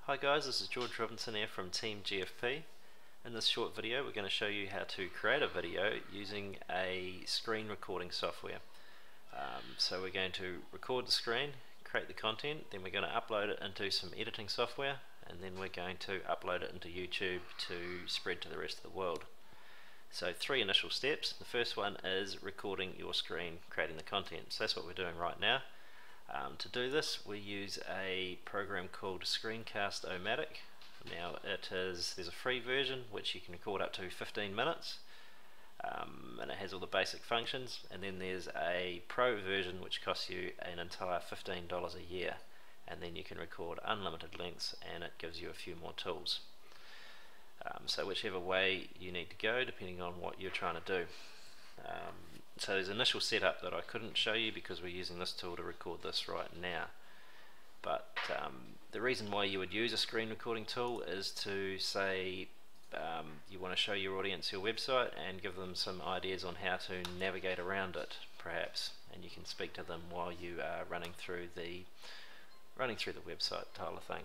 Hi guys, this is George Robinson here from TeamGFP. In this short video we're going to show you how to create a video using a screen recording software. So we're going to record the screen, create the content, then we're going to upload it into some editing software, and then we're going to upload it into YouTube to spread to the rest of the world. So 3 initial steps. The first one is recording your screen, creating the content. So that's what we're doing right now. To do this we use a program called Screencast-O-Matic. Now there's a free version which you can record up to 15 minutes and it has all the basic functions, and then there's a pro version which costs you an entire $15 a year, and then you can record unlimited lengths and it gives you a few more tools. So whichever way you need to go depending on what you're trying to do. So there's initial setup that I couldn't show you because we're using this tool to record this right now. But the reason why you would use a screen recording tool is to say you want to show your audience your website and give them some ideas on how to navigate around it, perhaps, and you can speak to them while you are running through the website type of thing.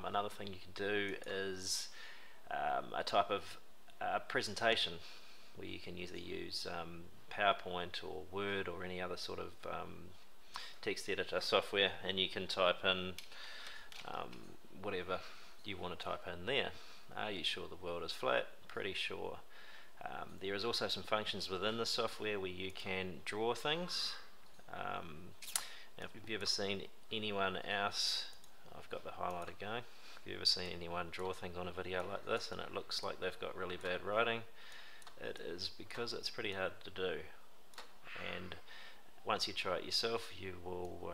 Another thing you can do is a type of presentation where you can either use PowerPoint or Word or any other sort of text editor software, and you can type in whatever you want to type in there. Are you sure the world is flat? Pretty sure. There is also some functions within the software where you can draw things. Now if you've ever seen anyone else, I've got the highlighter going, if you've ever seen anyone draw things on a video like this and it looks like they've got really bad writing, it is because it's pretty hard to do, and once you try it yourself you will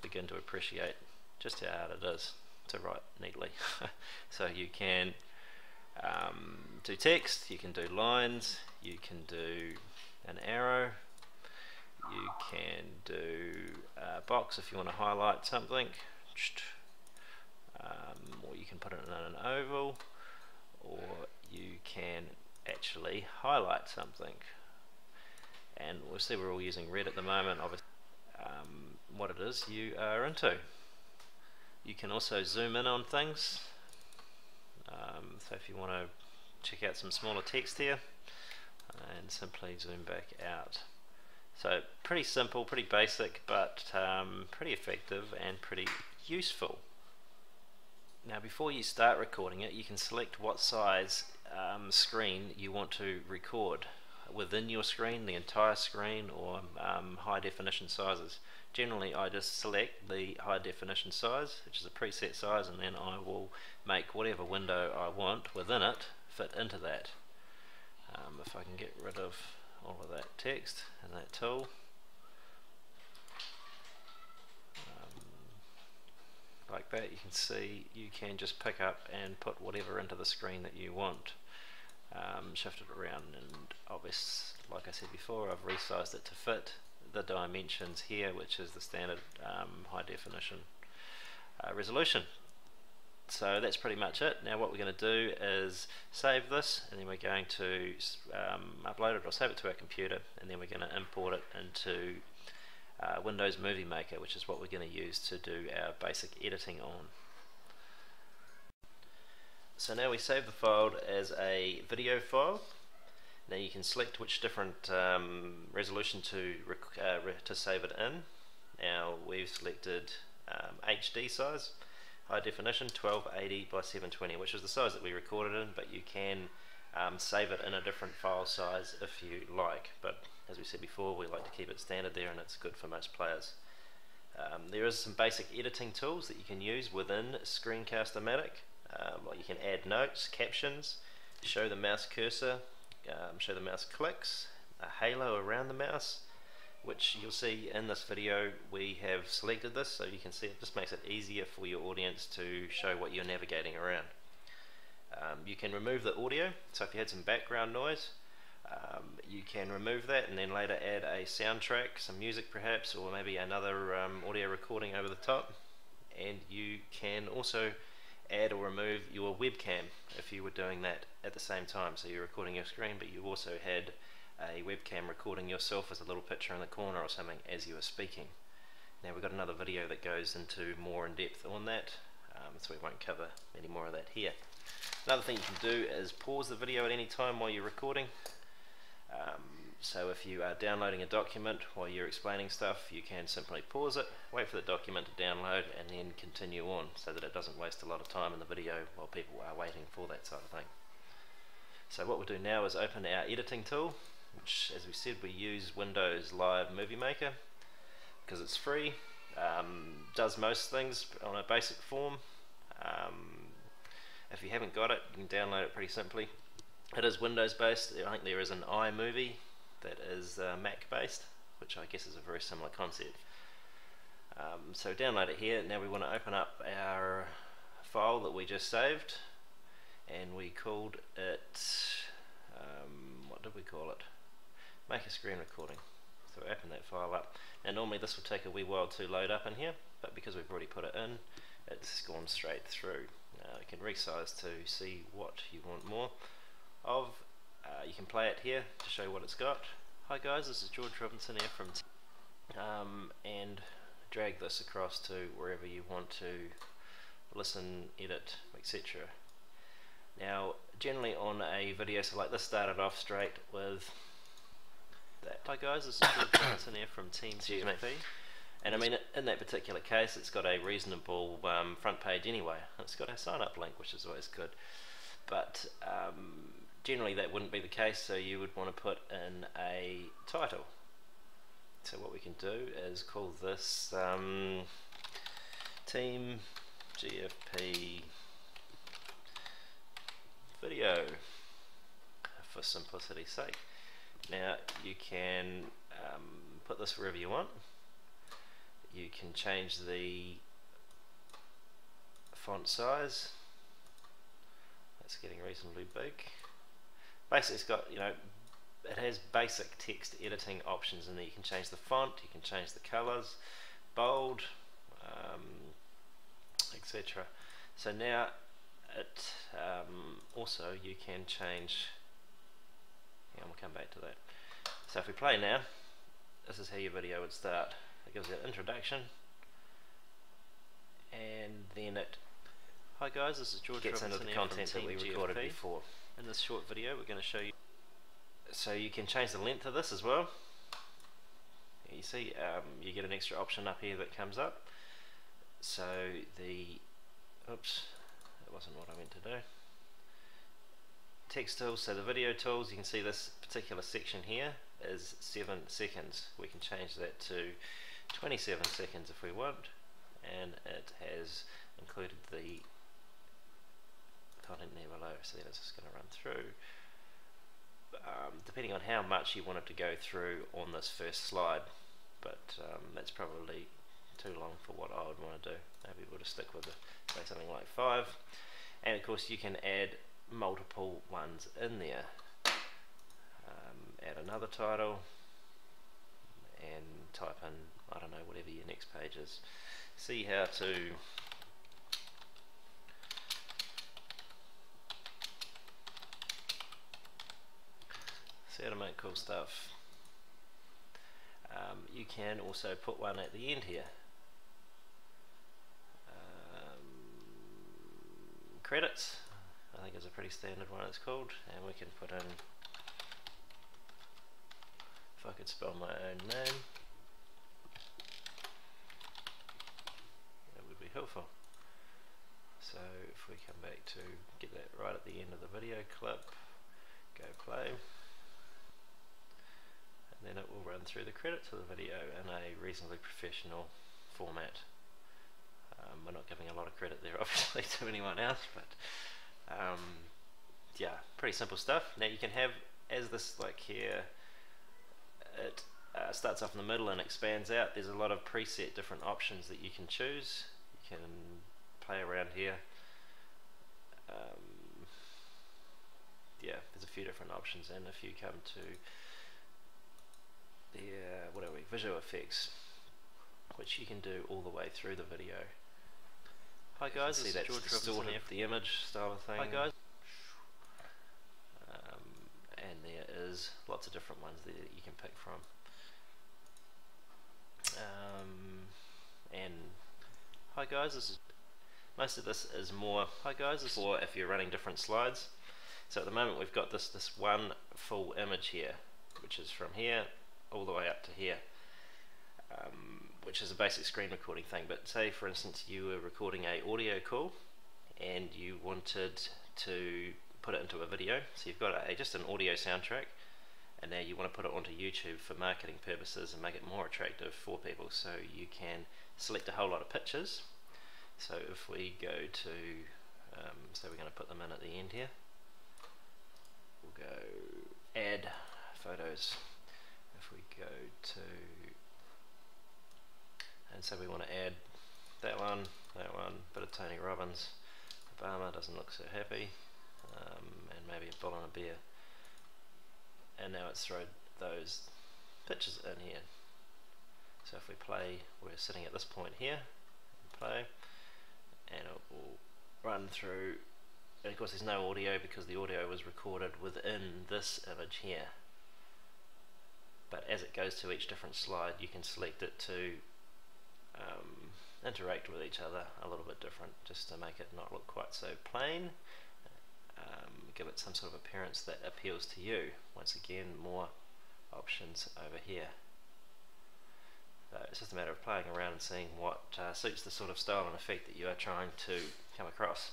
begin to appreciate just how hard it is to write neatly. So you can do text, you can do lines, you can do an arrow, you can do a box if you want to highlight something, or you can put it in an oval, or you can actually highlight something. And we'll see we're all using red at the moment, obviously what it is you are into. You can also zoom in on things, so if you want to check out some smaller text here, and simply zoom back out. So pretty simple, pretty basic, but pretty effective and pretty useful. Now before you start recording it, you can select what size screen you want to record within your screen, the entire screen, or high definition sizes. Generally I just select the high definition size, which is a preset size, and then I will make whatever window I want within it fit into that. If I can get rid of all of that text and that tool, like that, you can see you can just pick up and put whatever into the screen that you want. Shift it around, and obviously, like I said before, I've resized it to fit the dimensions here, which is the standard high definition resolution. So that's pretty much it. Now what we're going to do is save this, and then we're going to upload it or save it to our computer, and then we're going to import it into Windows Movie Maker, which is what we're going to use to do our basic editing on. So now we save the file as a video file. Now you can select which different resolution to save it in. Now we've selected HD size, high definition, 1280 by 720, which is the size that we recorded in, but you can save it in a different file size if you like. But as we said before, we like to keep it standard there, and it's good for most players. There is some basic editing tools that you can use within Screencast-O-Matic. Like you can add notes, captions, show the mouse cursor, show the mouse clicks, a halo around the mouse, which you'll see in this video. We have selected this, so you can see it just makes it easier for your audience to show what you're navigating around. You can remove the audio, so if you had some background noise, you can remove that and then later add a soundtrack, some music perhaps, or maybe another audio recording over the top. And you can also add or remove your webcam if you were doing that at the same time. So you're recording your screen, but you also had a webcam recording yourself as a little picture in the corner or something as you were speaking. Now we've got another video that goes into more in depth on that, so we won't cover any more of that here. Another thing you can do is pause the video at any time while you're recording. So if you are downloading a document while you're explaining stuff, you can simply pause it, wait for the document to download, and then continue on so that it doesn't waste a lot of time in the video while people are waiting for that sort of thing. So what we'll do now is open our editing tool, which, as we said, we use Windows Live Movie Maker because it's free, does most things on a basic form. If you haven't got it, you can download it pretty simply. It is Windows based. I think there is an iMovie that is Mac based, which I guess is a very similar concept. So download it here. Now we want to open up our file that we just saved, and we called it, what did we call it? Make a screen recording. So open that file up. Now normally this will take a wee while to load up in here, but because we've already put it in, it's gone straight through. You can resize to see what you want more of. You can play it here to show what it's got. Hi guys, this is George Robinson here from and drag this across to wherever you want to listen, edit, etc. Now generally on a video so like this started off straight with that. Hi guys, this is George Robinson here from TeamGFP. And I mean, in that particular case, it's got a reasonable front page anyway. It's got a sign-up link, which is always good. But generally that wouldn't be the case, so you would want to put in a title. So what we can do is call this TeamGFP Video, for simplicity's sake. Now you can put this wherever you want. You can change the font size. That's getting reasonably big. Basically it's got, it has basic text editing options in there. You can change the font, you can change the colors, bold, etc. So now it also you can change, we'll come back to that. So if we play now, this is how your video would start. It gives you an introduction, and then it hi guys, this is George gets Robinson into the content that we recorded GFP. before. In this short video we're going to show you, so you can change the length of this as well. You see you get an extra option up here that comes up. So oops, that wasn't what I meant to do. Text tools, so the video tools, you can see this particular section here is 7 seconds. We can change that to 27 seconds if we want, and it has included the content there below, so then it's just going to run through. Depending on how much you want it to go through on this first slide, but that's probably too long for what I would want to do. Maybe we'll just stick with say something like 5, and of course you can add multiple ones in there. Add another title and type in, I don't know, whatever your next page is. See how to make cool stuff. You can also put one at the end here. Credits, I think is a pretty standard one, it's called, and we can put in, if I could spell my own name, that would be helpful. So if we come back to get that right at the end of the video clip, go play, and then it will run through the credits of the video in a reasonably professional format. We're not giving a lot of credit there obviously to anyone else, but yeah, pretty simple stuff. Now you can have, as this like here, it starts off in the middle and expands out. There's a lot of preset different options that you can choose. You can play around here. Yeah, there's a few different options, and if you come to the what are we, visual effects, which you can do all the way through the video. Hi guys, this is George Robinson here, the image style of thing. Hi guys. And there is lots of different ones there that you can pick from. And hi guys, this is Most of this is more, hi guys, this is for if you're running different slides. So at the moment we've got this one full image here, which is from here all the way up to here, which is a basic screen recording thing. But say for instance you were recording a audio call and you wanted to put it into a video, so you've got just an audio soundtrack, and now you want to put it onto YouTube for marketing purposes and make it more attractive for people. So you can select a whole lot of pictures. So if we go to, so we're going to put them in at the end here, we'll go add photos. If we go to, and so we want to add that one, bit of Tony Robbins, Obama doesn't look so happy, and maybe a bull and a bear. And now it's thrown those pictures in here. So if we play, we're sitting at this point here, play, and it will run through, and of course there's no audio because the audio was recorded within this image here. But as it goes to each different slide, you can select it to interact with each other a little bit different, just to make it not look quite so plain. Give it some sort of appearance that appeals to you. Once again, more options over here. So it's just a matter of playing around and seeing what suits the sort of style and effect that you are trying to come across.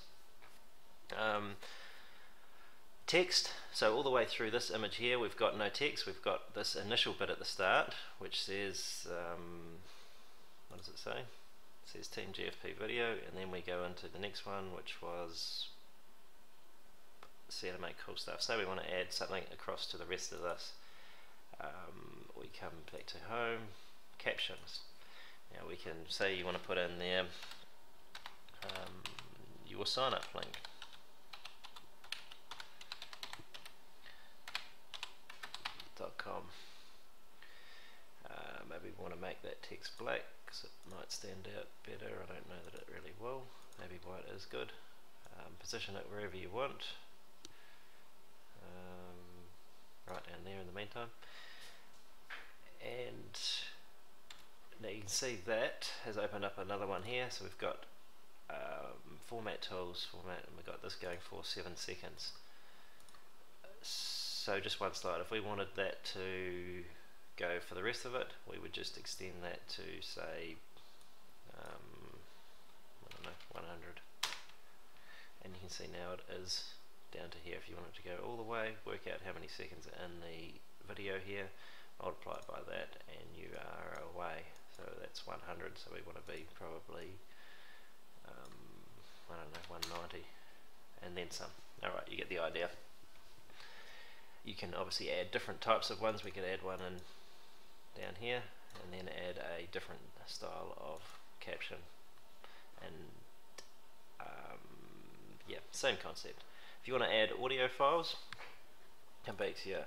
Text, so all the way through this image here we've got no text. We've got this initial bit at the start which says, what does it say? It says TeamGFP video, and then we go into the next one which was see how to make cool stuff. So we want to add something across to the rest of this. We come back to home, captions. Now we can say you want to put in there your sign up link. .com. Maybe we want to make that text black because it might stand out better. I don't know that it really will. Maybe white is good. Position it wherever you want. Right down there in the meantime. And now you can see that has opened up another one here. So we've got format tools, and we've got this going for 7 seconds. So just one slide. If we wanted that to go for the rest of it, we would just extend that to say I don't know, 100, and you can see now it is down to here. If you want it to go all the way, work out how many seconds are in the video here, multiply it by that, and you are away. So that's 100, so we want to be probably I don't know, 190 and then some. Alright, you get the idea. You can obviously add different types of ones. We could add one in down here and then add a different style of caption, and yeah, same concept. If you want to add audio files, come back to your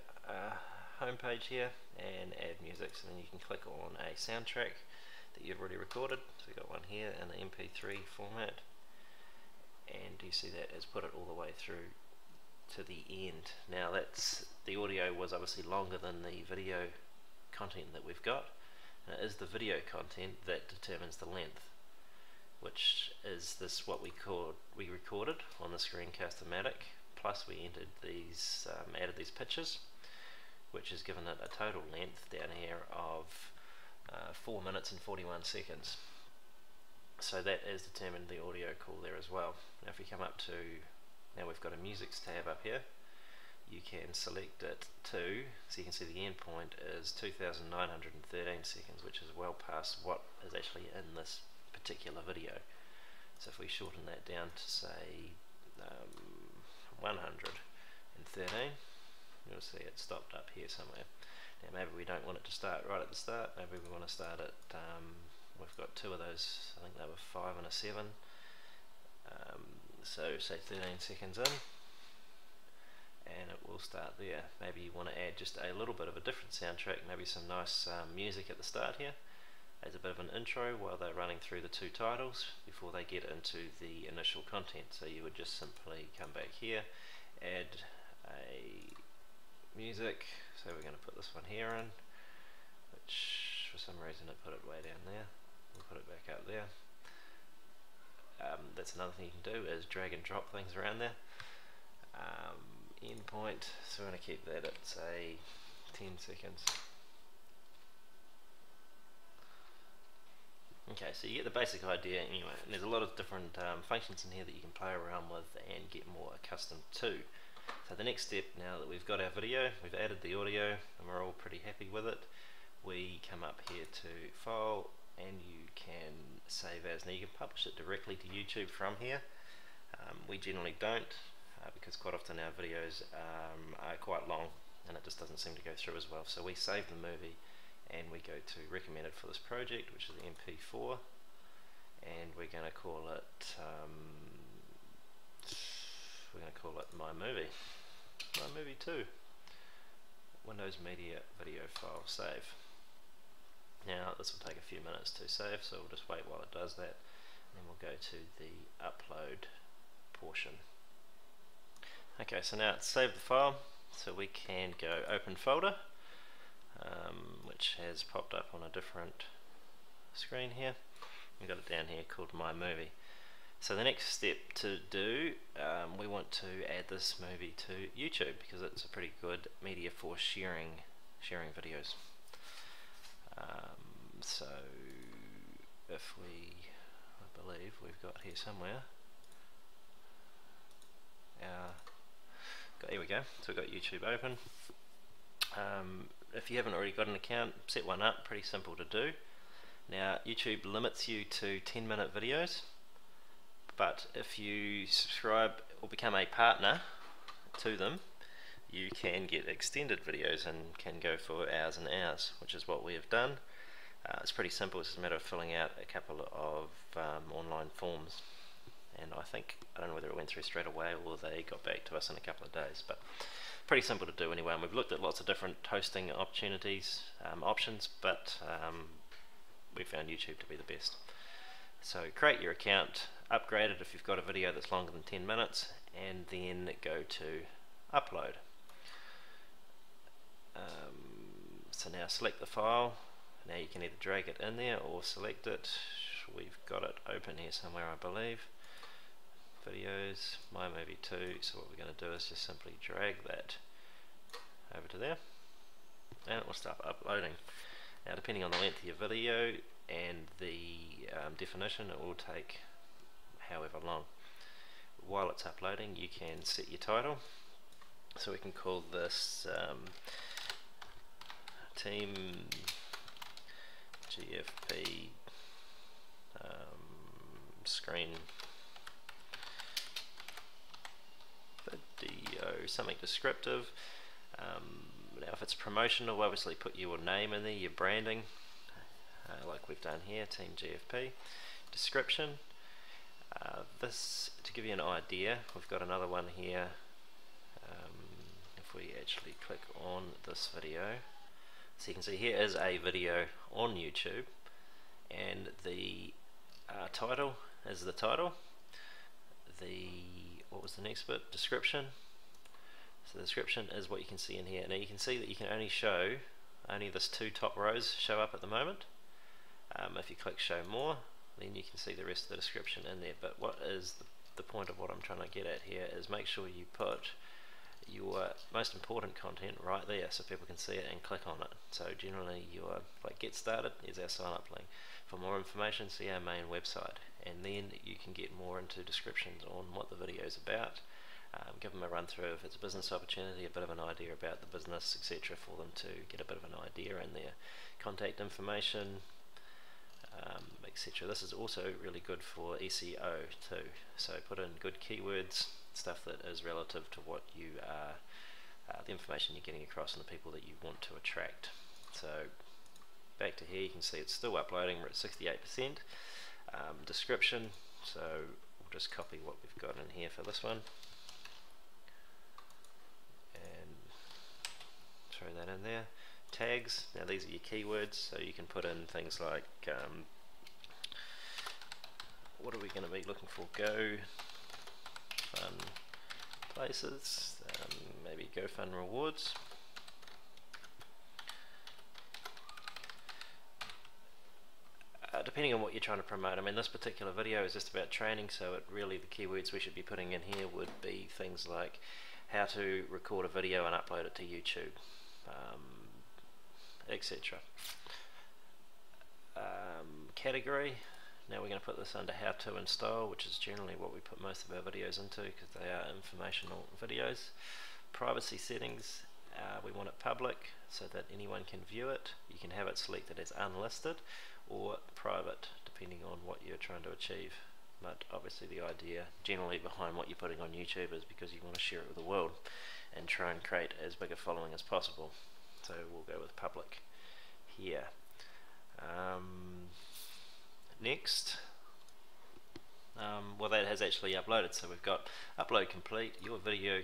home page here and add music. So then you can click on a soundtrack that you've already recorded. So we've got one here in the mp3 format, and you see that has put it all the way through to the end. Now that's, the audio was obviously longer than the video content that we've got, and it is the video content that determines the length, which is this what we recorded on the Screencast-O-Matic, plus we entered these added these pictures, which has given it a total length down here of 4 minutes and 41 seconds. So that has determined the audio call there as well. Now if we come up to, now we've got a music tab up here, you can select it to, so you can see the end point is 2,913 seconds, which is well past what is actually in this particular video. So if we shorten that down to say 113, you'll see it stopped up here somewhere. Now maybe we don't want it to start right at the start, maybe we want to start at, we've got two of those, I think they were 5 and a 7, so say 13 seconds in, and it will start there. Maybe you want to add just a little bit of a different soundtrack, maybe some nice music at the start here as a bit of an intro while they're running through the two titles before they get into the initial content. So you would just simply come back here, add a music, so we're going to put this one here in, which for some reason it put it way down there. We'll put it back up there. that's another thing you can do, is drag and drop things around there. Endpoint, so we're going to keep that at say 10 seconds. Okay, so you get the basic idea anyway, and there's a lot of different functions in here that you can play around with and get more accustomed to. So the next step, now that we've got our video, we've added the audio and we're all pretty happy with it, we come up here to File and you can save as. Now you can publish it directly to YouTube from here. We generally don't, because quite often our videos are quite long and it just doesn't seem to go through as well. So we save the movie and we go to recommended for this project, which is the mp4, and we're going to call it My Movie 2, Windows Media Video File Save. Now this will take a few minutes to save, so we'll just wait while it does that, and then we'll go to the upload portion. Okay, so now it's saved the file, so we can go open folder, which has popped up on a different screen here. We've got it down here called My Movie. So the next step to do, we want to add this movie to YouTube because it's a pretty good media for sharing videos. So if we, I believe we've got here somewhere, here we go, so we've got YouTube open. If you haven't already got an account, set one up, pretty simple to do. Now YouTube limits you to 10-minute videos, but if you subscribe or become a partner to them, you can get extended videos and can go for hours and hours, which is what we have done. It's pretty simple, it's just a matter of filling out a couple of online forms, and I don't know whether it went through straight away or they got back to us in a couple of days, but pretty simple to do anyway. And we've looked at lots of different hosting options, but we found YouTube to be the best. So create your account, upgrade it if you've got a video that's longer than 10 minutes, and then go to upload. So now select the file. Now you can either drag it in there or select it. We've got it open here somewhere, I believe. Videos, My Movie 2. So what we're going to do is just simply drag that over to there, and it will start uploading. Now depending on the length of your video and the definition, it will take however long. While it's uploading, you can set your title, so we can call this TeamGFP screen video, something descriptive. Now if it's promotional, obviously put your name in there, your branding, like we've done here, TeamGFP. Description, this, to give you an idea, we've got another one here. If we actually click on this video, so you can see here is a video on YouTube, and the title is the title. What was the next bit? Description. So the description is what you can see in here. Now you can see that you can only show, only this 2 top rows show up at the moment. If you click show more, then you can see the rest of the description in there. But what is the point of what I'm trying to get at here is make sure you put your most important content right there so people can see it and click on it. So generally your, like, get started is our sign up link. For more information, see our main website, and then you can get more into descriptions on what the video is about. Give them a run through if it's a business opportunity, a bit of an idea about the business, etc., for them to get a bit of an idea in there. Contact information, etc. This is also really good for SEO too. So put in good keywords, stuff that is relative to what you are, the information you're getting across and the people that you want to attract. So back to here, you can see it's still uploading. We're at 68%. Description, so we'll just copy what we've got in here for this one and throw that in there. Tags, now these are your keywords, so you can put in things like what are we going to be looking for? Go fun places, maybe go fun rewards. depending on what you're trying to promote. I mean, this particular video is just about training, so the keywords we should be putting in here would be things like how to record a video and upload it to YouTube, etc. Category, now we're going to put this under how to and style, which is generally what we put most of our videos into because they are informational videos. Privacy settings, we want it public so that anyone can view it. You can have it selected as unlisted or private depending on what you're trying to achieve, but obviously the idea generally behind what you're putting on YouTube is because you want to share it with the world and try and create as big a following as possible, so we'll go with public here. Next, well, that has actually uploaded, so we've got upload complete. Your video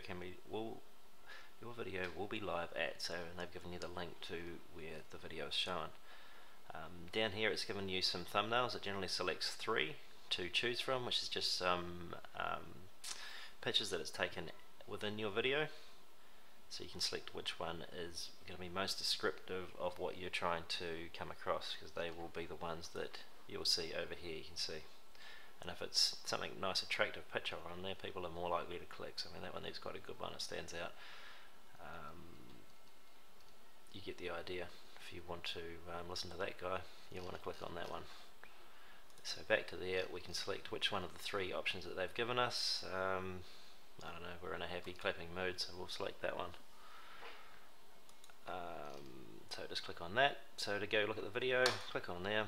will be live at, so, and they've given you the link to where the video is shown. Down here it's given you some thumbnails. It generally selects 3 to choose from, which is just some pictures that it's taken within your video, so you can select which one is going to be most descriptive of what you're trying to come across, because they will be the ones that you'll see over here. You can see, and if it's something nice, attractive picture on there, people are more likely to click. So I mean, that one there's quite a good one, it stands out. You get the idea. If you want to listen to that guy, you want to click on that one. So back to there, we can select which one of the 3 options that they've given us. I don't know, we're in a happy clapping mood, so we'll select that one. So just click on that. So to go look at the video, click on there,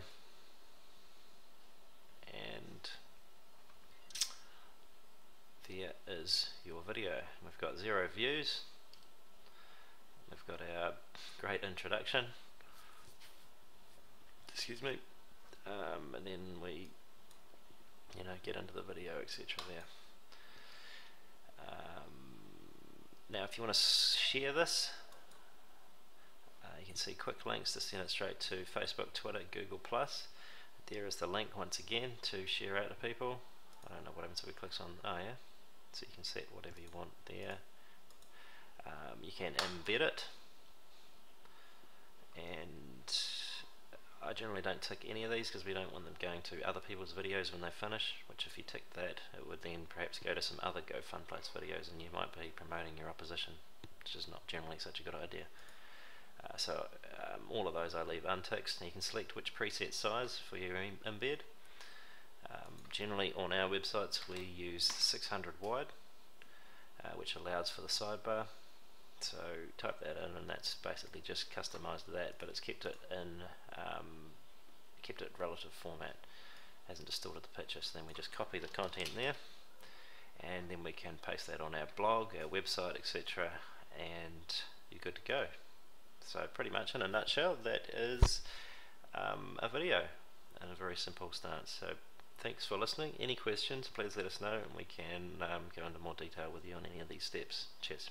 and there is your video. We've got 0 views. We've got our great introduction, excuse me, and then we get into the video, etc. there. Now if you want to share this, you can see quick links to send it straight to Facebook, Twitter, Google+. There is the link once again to share out to people. I don't know what happens if it clicks on, oh yeah, so you can set whatever you want there. You can embed it, and I generally don't tick any of these because we don't want them going to other people's videos when they finish, which if you tick that, it would then perhaps go to some other GoFundPlace videos and you might be promoting your opposition, which is not generally such a good idea. So all of those I leave unticked, and you can select which preset size for your embed. Generally on our websites we use 600 wide, which allows for the sidebar. So type that in, and that's basically just customized to that, but it's kept it in relative format, hasn't distorted the picture. So then we just copy the content there, and then we can paste that on our blog, our website, etc., and you're good to go. So pretty much in a nutshell, that is a video in a very simple stance. So thanks for listening. Any questions, please let us know, and we can go into more detail with you on any of these steps. Cheers.